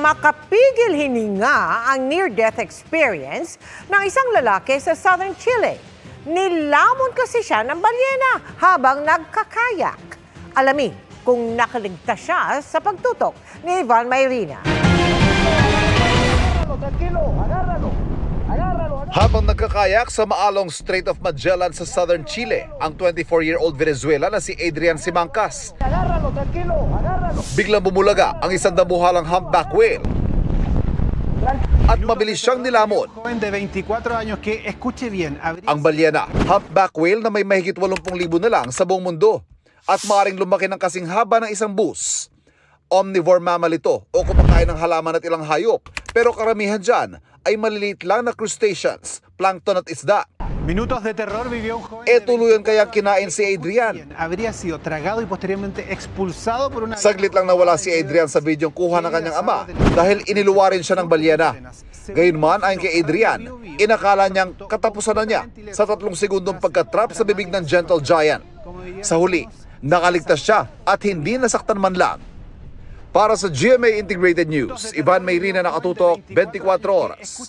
makapigil hininga ang near-death experience ng isang lalaki sa southern Chile. Nilamon kasi siya ng balyena habang nagkakayak. Alamin kung nakaligtas siya sa pagtutok ni Ivan Mayrina. Habang nagkakayak sa maalong Strait of Magellan sa southern Chile, ang 24-year-old Venezuela na si Adrian Simancas. Biglang bumulaga ang isang damuhalang humpback whale at mabilis siyang nilamon. Ang balyena, humpback whale na may mahigit 80,000 na lang sa buong mundo at maaaring lumaki ng kasing haba ng isang bus. Omnivore mammal ito o kumakain ng halaman at ilang hayop, pero karamihan dyan ay maliliit lang na crustaceans, plankton at isda. Minutos de terror vivió un joven. Tuluyan kaya kinain si Adrian. Habría sido tragado y posteriormente expulsado por una. Saglit lang nawala si Adrian sa bidyong kuha ng kanyang ama dahil iniluwarin siya ng balyena. Gayunman, ayon kay Adrian, inakala niyang katapusan na niya sa 3 segundong pagkatrap sa bibig ng gentle giant. Sa huli, nakaligtas siya at hindi nasaktan man lang. Para sa GMA Integrated News, Ivan Mayrina, nakatutok 24 oras.